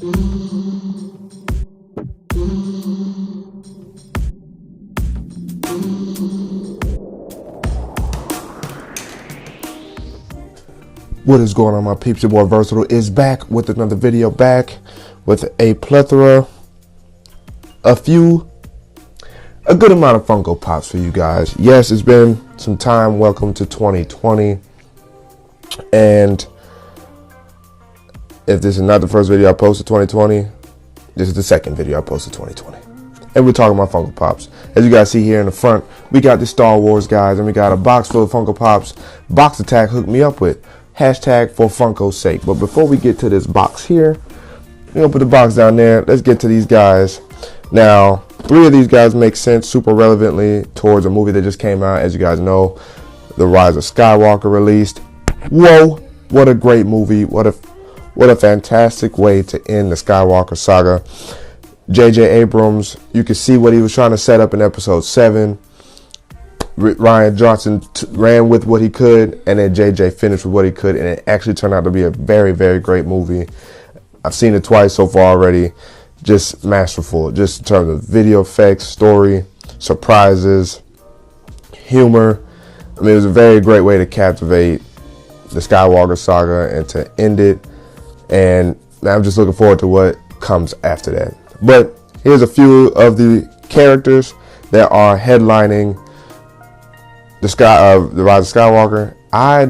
What is going on, my peeps? Your boy Versatile is back with another video, back with a plethora, a good amount of Funko Pops for you guys. Yes, it's been some time. Welcome to 2020. And if this is not the first video I posted 2020, this is the second video I posted 2020. And we're talking about Funko Pops. As you guys see here in the front, we got the Star Wars guys, and we got a box full of Funko Pops. Box Attack hooked me up with. Hashtag for Funko's sake. But before we get to this box here, we're gonna put the box down there. Let's get to these guys. Now, 3 of these guys make sense super relevantly towards a movie that just came out. As you guys know, The Rise of Skywalker released. Whoa, what a great movie. What a fantastic way to end the Skywalker saga. J.J. Abrams, you can see what he was trying to set up in episode 7. Rian Johnson ran with what he could, and then JJ finished with what he could, and it actually turned out to be a very, very great movie. I've seen it twice so far already. Just masterful, just in terms of video effects, story, surprises, humor. I mean, it was a very great way to captivate the Skywalker saga and to end it, and I'm just looking forward to what comes after that. But here's a few of the characters that are headlining the Rise of Skywalker. I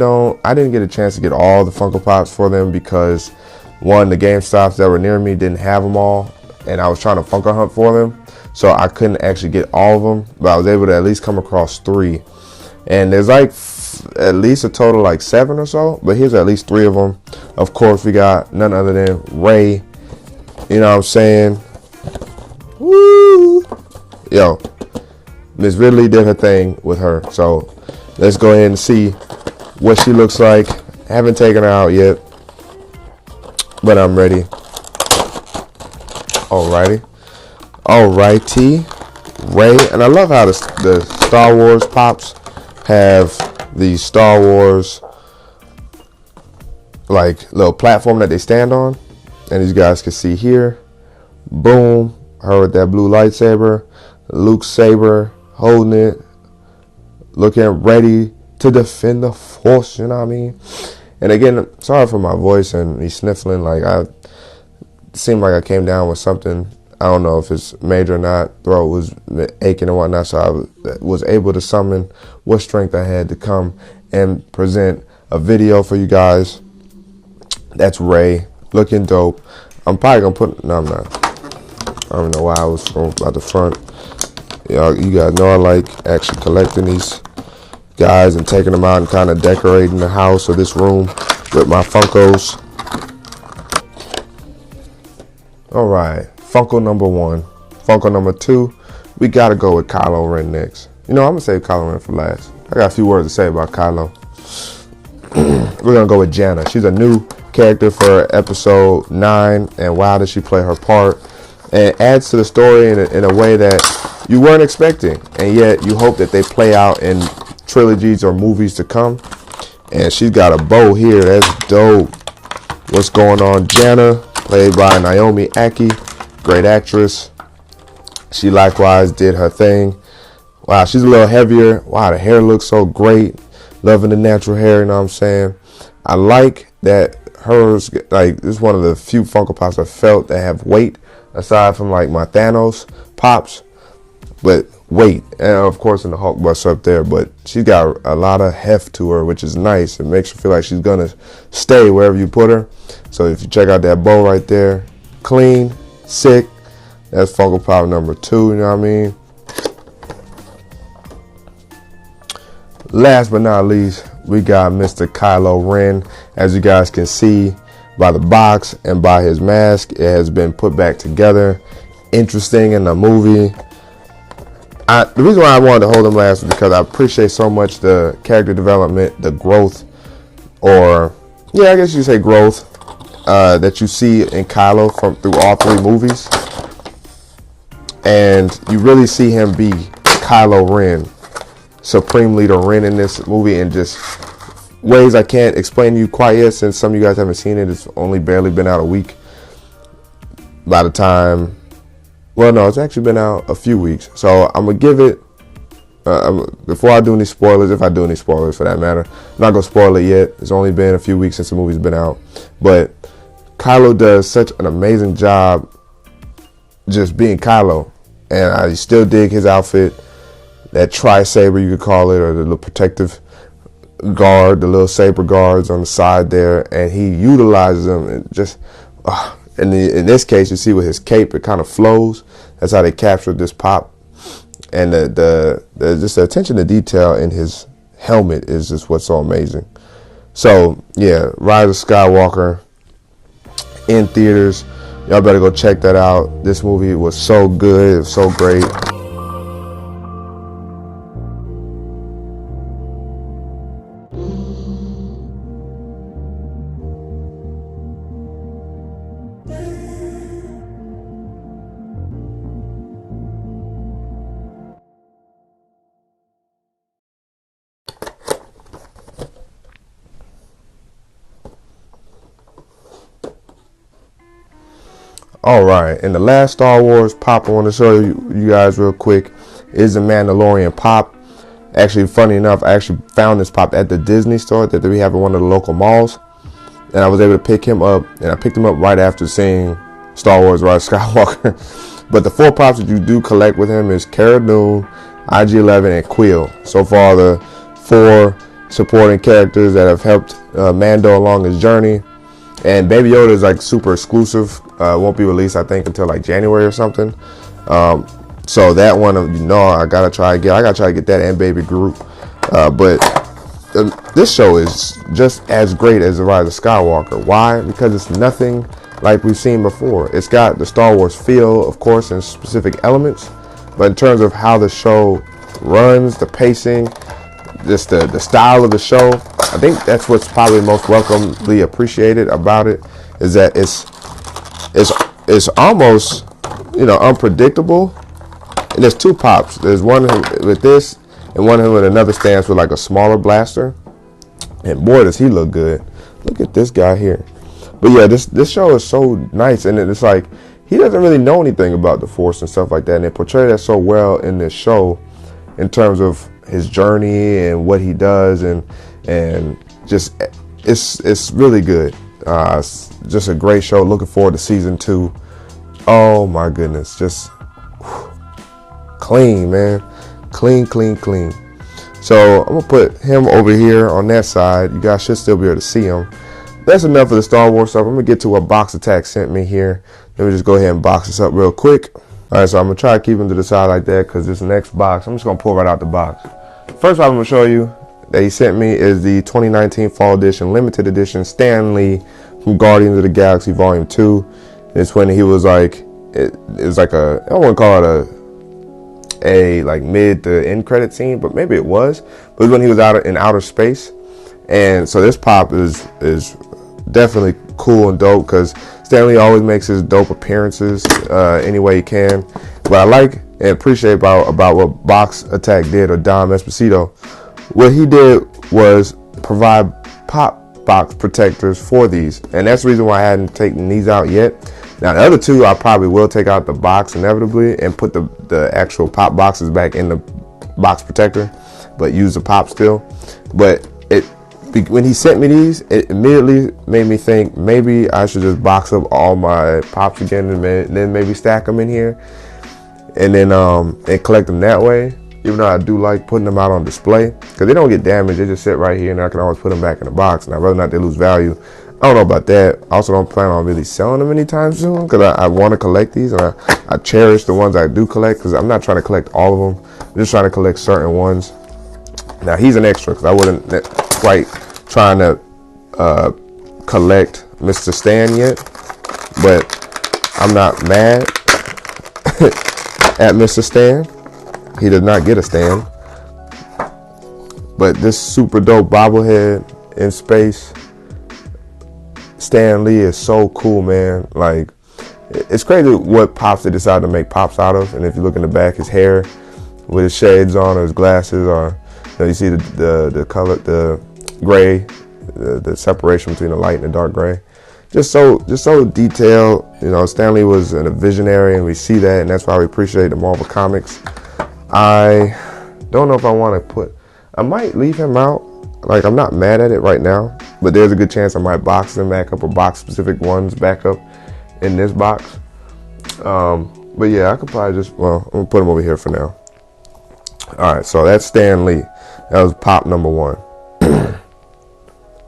didn't get a chance to get all the Funko Pops for them because, one, the GameStops that were near me didn't have them all, and I was trying to Funko hunt for them, so I couldn't actually get all of them, but I was able to at least come across 3. And there's like at least a total like 7 or so, but here's at least 3 of them. Of course, we got none other than Rey. You know what I'm saying? Woo! Yo, Miss Ridley did her thing with her, so let's go ahead and see what she looks like. I haven't taken her out yet, but I'm ready. Alrighty, Rey, and I love how the Star Wars Pops have the Star Wars like little platform that they stand on, and as you guys can see here, boom, her with that blue lightsaber, Luke's saber, holding it, looking ready to defend the Force, you know what I mean? And again, sorry for my voice and me sniffling. Like, it seemed like I came down with something. I don't know if it's major or not. Throat was aching and whatnot, so I was able to summon what strength I had to come and present a video for you guys. That's Rey, looking dope. I'm probably gonna put, no, I'm not. I don't know why I was going about the front. You guys know I like actually collecting these guys and taking them out and kind of decorating the house or this room with my Funkos. Alright, Funko number 1. Funko number 2, we gotta go with Kylo Ren next. You know, I'm gonna save Kylo Ren for last. I got a few words to say about Kylo. We're gonna go with Jannah. She's a new character for episode 9, and wow, does she play her part. And it adds to the story in a way that you weren't expecting, and yet you hope that they play out in trilogies or movies to come. And she's got a bow here. That's dope. What's going on? Jannah, played by Naomi Ackie, great actress. She likewise did her thing. Wow, she's a little heavier. Wow, the hair looks so great. Loving the natural hair, you know what I'm saying? I like that hers, like, this is one of the few Funko Pops I felt that have weight, aside from like my Thanos Pops, but weight, and of course in the Hulk bust up there, but she's got a lot of heft to her, which is nice. It makes her feel like she's gonna stay wherever you put her. So if you check out that bow right there, clean, sick, that's Funko Pop number 2, you know what I mean? Last but not least, we got Mr. Kylo Ren. As you guys can see by the box and by his mask, it has been put back together. Interesting in the movie. The reason why I wanted to hold him last is because I appreciate so much the character development, the growth, or yeah, I guess you could say growth, that you see in Kylo through all 3 movies. And you really see him be Kylo Ren, Supreme Leader Ren, in this movie, in just ways I can't explain to you quite yet, since some of you guys haven't seen it. It's only barely been out a week. by the time, well, no, it's actually been out a few weeks. So I'm gonna give it, before I do any spoilers, if I do any spoilers for that matter, I'm not gonna spoil it yet. It's only been a few weeks since the movie's been out, but Kylo does such an amazing job just being Kylo, and I still dig his outfit, that tri-saber you could call it, or the little protective guard, the little saber guards on the side there, and he utilizes them, and just in this case you see with his cape it kind of flows. That's how they captured this pop, and the just the attention to detail in his helmet is just what's so amazing. So yeah, Rise of Skywalker in theaters. Y'all better go check that out. This movie was so good. It was so great. All right, and the last Star Wars pop I want to show you guys real quick is the Mandalorian pop. Actually, funny enough, I actually found this pop at the Disney store that we have in one of the local malls, and I was able to pick him up, and I picked him up right after seeing Star Wars Rise of Skywalker. But the 4 pops that you do collect with him is Cara Dune, IG-11, and Quill. So far, the 4 supporting characters that have helped Mando along his journey. And Baby Yoda is like super exclusive. Won't be released, I think, until like January or something. So that one, I gotta try to get that and Baby Groot. But this show is just as great as The Rise of Skywalker. Why? Because it's nothing like we've seen before. It's got the Star Wars feel, of course, in specific elements. But in terms of how the show runs, the pacing, just the style of the show, I think that's what's probably most welcomely appreciated about it, is that it's almost, unpredictable. And there's 2 pops. There's one with this and one with another stance with like a smaller blaster. And boy, does he look good. Look at this guy here. But yeah, this show is so nice, and it's like he doesn't really know anything about the Force and stuff like that, and they portray that so well in this show in terms of his journey and what he does, and just it's really good. It's just a great show. Looking forward to season 2. Oh my goodness, just clean, man, clean. So I'm gonna put him over here on that side. You guys should still be able to see him. That's enough of the Star Wars stuff. I'm gonna get to what Box Attack sent me here. Let me just go ahead and box this up real quick. All right, so I'm gonna try to keep him to the side like that, because this next box, I'm just gonna pull right out the box. First one I'm gonna show you that he sent me is the 2019 Fall Edition Limited Edition Stan Lee from Guardians of the Galaxy Volume 2. It's when he was like, it was like I don't want to call it a like mid to end credit scene, but maybe it was. But it was when he was out in outer space. And so this pop is definitely cool and dope, because Stan Lee always makes his dope appearances any way he can. But I like and appreciate about what Box Attack did, or Dom Esposito. What he did was provide pop box protectors for these, and that's the reason why I hadn't taken these out yet. Now the other 2 I probably will take out the box inevitably and put the actual pop boxes back in the box protector, but use the pop still. But when he sent me these, it immediately made me think maybe I should just box up all my pops again, and then maybe stack them in here, and then and collect them that way. Even though I do like putting them out on display, because they don't get damaged, they just sit right here, and I can always put them back in the box. And I'd rather not they lose value. I don't know about that. I also don't plan on really selling them anytime soon, because I want to collect these, and I cherish the ones I do collect, because I'm not trying to collect all of them. I'm just trying to collect certain ones. Now he's an extra, because I wasn't quite trying to collect Mr. Stan yet, but I'm not mad at Mr. Stan. He did not get a Stan, but this super dope bobblehead in space Stan Lee is so cool, man. Like, it's crazy what pops they decide to make pops out of. And if you look in the back, his hair with his shades on, or his glasses, or you see the color, the gray, the separation between the light and the dark gray. just so detailed. You know, Stan Lee was a visionary, and we see that, and that's why we appreciate the Marvel Comics. I don't know if I want to put, I might leave him out. Like, I'm not mad at it right now, but there's a good chance I might box them back up or box specific ones back up in this box. But yeah, I could probably just, well, I'm gonna put them over here for now. All right, so that's Stan Lee. That was pop number 1.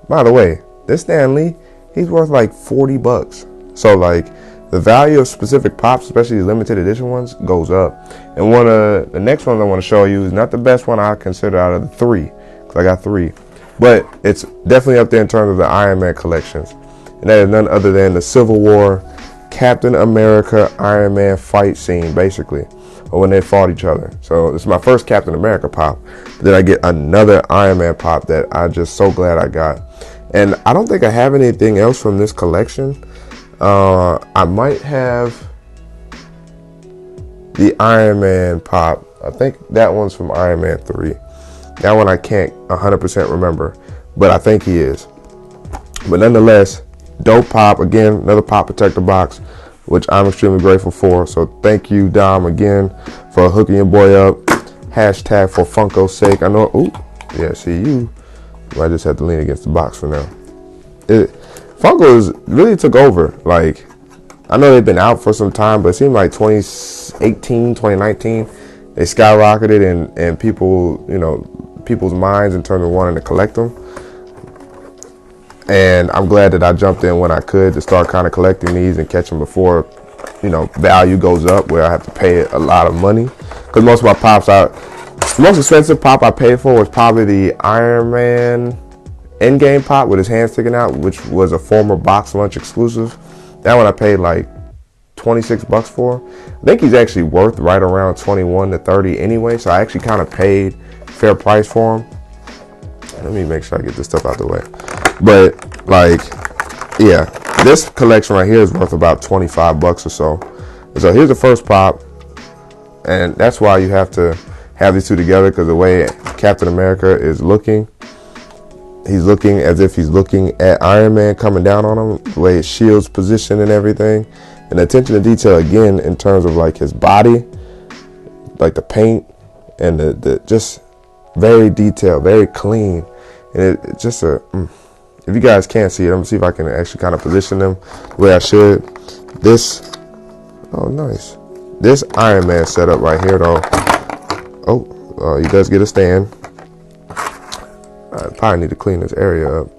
By the way, this Stan Lee, he's worth like 40 bucks. So like the value of specific pops, especially the limited edition ones, goes up. And one of the next ones I want to show you is not the best one I consider out of the 3, because I got 3. But it's definitely up there in terms of the Iron Man collections. And that is none other than the Civil War Captain America Iron Man fight scene, basically, or when they fought each other. So this is my first Captain America pop. Then I get another Iron Man pop that I'm just so glad I got. And I don't think I have anything else from this collection. I might have the Iron Man pop. I think that one's from Iron Man 3. That one I can't 100% remember, but I think he is. But nonetheless, dope pop. Again, another pop protector box, which I'm extremely grateful for. So thank you, Dom, again, for hooking your boy up. Hashtag for Funko's sake. I know, ooh, yeah, see you. I just have to lean against the box for now. Funko's really took over. Like, I know they've been out for some time, but it seemed like 2018, 2019, they skyrocketed and people, you know, people's minds in terms of wanting to collect them. And I'm glad that I jumped in when I could to start kind of collecting these and catch them before, you know, value goes up where I have to pay a lot of money. Because most of my pops, most expensive pop I paid for was probably the Iron Man Endgame pop with his hand sticking out, which was a former Box Lunch exclusive. That one I paid like 26 bucks for. I think he's actually worth right around 21 to 30 anyway, so I actually kind of paid fair price for him. Let me make sure I get this stuff out the way. But like, yeah, this collection right here is worth about 25 bucks or so. So here's the first pop, and that's why you have to have these two together, because the way Captain America is looking, he's looking as if he's looking at Iron Man coming down on him, the way his shield's positioned and everything. And attention to detail again in terms of like his body, like the paint and the just very detailed, very clean. And it's just a, if you guys can't see it, I'm gonna see if I can actually kind of position them the way I should. This, oh nice. This Iron Man setup right here though, oh, he does get a stand. I probably need to clean this area up.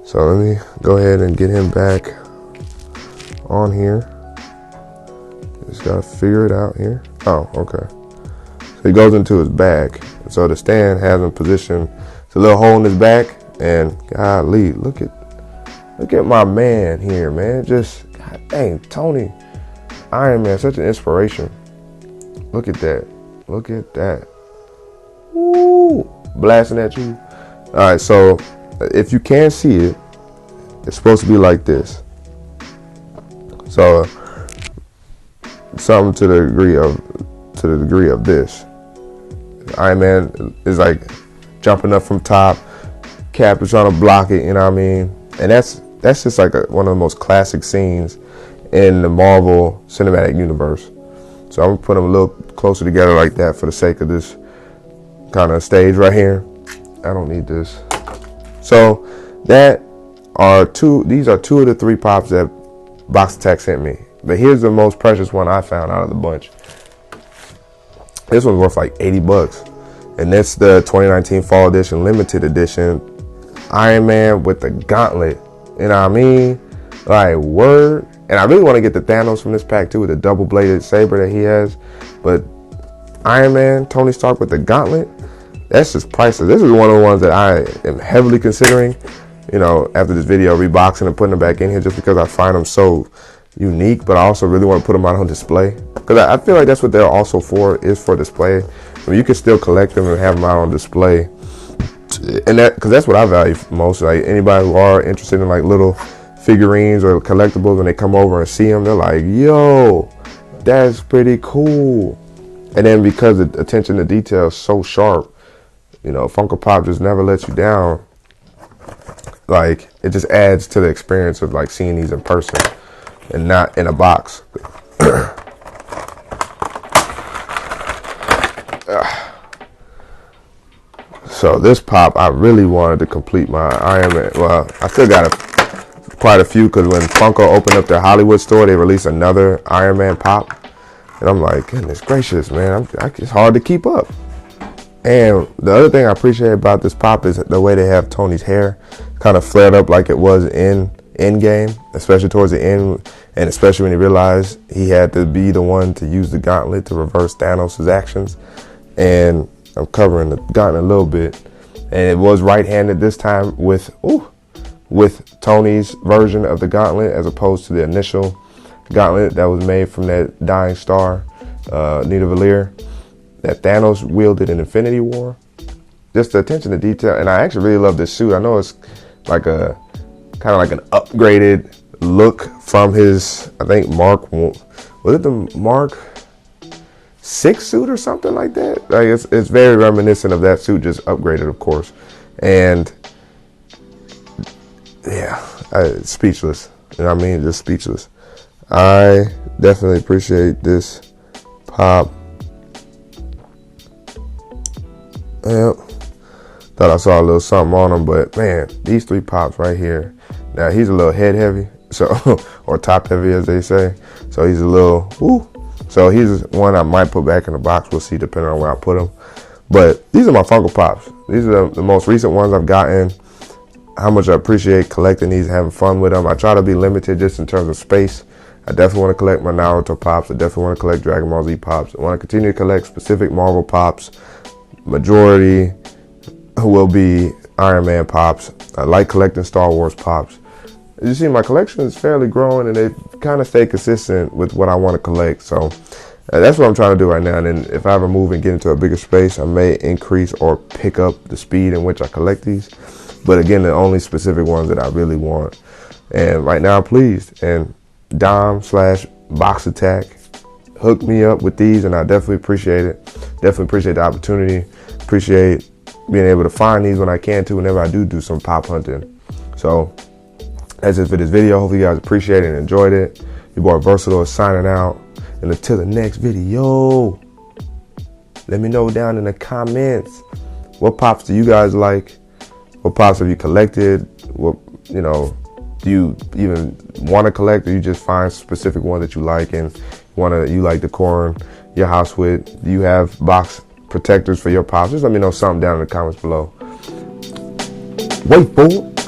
So let me go ahead and get him back on here. Just gotta figure it out here. Oh, okay. So he goes into his back. So the stand has him positioned. It's a little hole in his back, and golly, look at my man here, man. Just, god dang, Tony, Iron Man, such an inspiration. Look at that. Look at that. Woo! Blasting at you. All right, so if you can't see it, it's supposed to be like this. So something to the degree of this. Iron Man is like jumping up from top. Cap is trying to block it, you know what I mean? And that's just like one of the most classic scenes in the Marvel Cinematic Universe. So I'm gonna put them a little closer together like that for the sake of this kind of stage right here. I don't need this. So these are two of the 3 pops that Box Attack sent me. But here's the most precious one I found out of the bunch. This one's worth like 80 bucks. And that's the 2019 Fall Edition Limited Edition Iron Man with the gauntlet. You know what I mean? Like, word. And I really want to get the Thanos from this pack too, with the double-bladed saber that he has. But Iron Man, Tony Stark with the gauntlet, that's just priceless. This is one of the ones that I am heavily considering, you know, after this video, reboxing and putting them back in here, just because I find them so unique. But I also really want to put them out on display, because I feel like that's what they're also for, is for display. I mean, you can still collect them and have them out on display, and because that's what I value most. Like, anybody who are interested in like little figurines or collectibles, when they come over and see them, they're like, yo, that's pretty cool. And then because the attention to detail is so sharp, you know, Funko Pop just never lets you down. like, it just adds to the experience of like seeing these in person and not in a box. So this pop, I really wanted to complete my Iron Man. Well, I still got quite a few, because when Funko opened up their Hollywood store, they released another Iron Man pop. And I'm like, goodness gracious, man, it's hard to keep up. And the other thing I appreciate about this pop is the way they have Tony's hair kind of flared up like it was in Endgame, especially towards the end, and especially when he realized he had to be the one to use the gauntlet to reverse Thanos' actions. And I'm covering the gauntlet a little bit, and it was right-handed this time with Tony's version of the gauntlet, as opposed to the initial gauntlet that was made from that dying star, Nidavellir, that Thanos wielded in Infinity War. Just the attention to detail, and I actually really love this suit. I know it's like a kind of like an upgraded look from his, I think was it the Mark 6 suit or something like that? Like it's very reminiscent of that suit, just upgraded, of course. And yeah, speechless. You know what I mean? Just speechless. I definitely appreciate this pop. Yep. Thought I saw a little something on him, but man, these 3 pops right here. Now he's a little head heavy, so or top heavy as they say. So he's a little So he's one I might put back in the box. We'll see depending on where I put him. But these are my Funko Pops. These are the most recent ones I've gotten. How much I appreciate collecting these, having fun with them. I try to be limited just in terms of space. I definitely want to collect my Naruto Pops. I definitely want to collect Dragon Ball Z Pops. I want to continue to collect specific Marvel Pops. Majority will be Iron Man Pops. I like collecting Star Wars Pops. As you see, my collection is fairly growing, and they kind of stay consistent with what I want to collect. So that's what I'm trying to do right now. And then if I ever move and get into a bigger space, I may increase or pick up the speed in which I collect these. But again, the only specific ones that I really want. And right now I'm pleased. And Dom/Box Attack hooked me up with these, and I definitely appreciate it. Definitely appreciate the opportunity. Appreciate being able to find these when I can too, whenever I do some pop hunting. So that's it for this video. Hopefully you guys appreciate it and enjoyed it. Your boy Versatile is signing out. And until the next video, let me know down in the comments, what pops do you guys like? What pops have you collected? What, you know, do you even want to collect, or you just find specific one that you like and you like decoring your house with? Do you have box protectors for your pops? Just let me know something down in the comments below. Wait for it.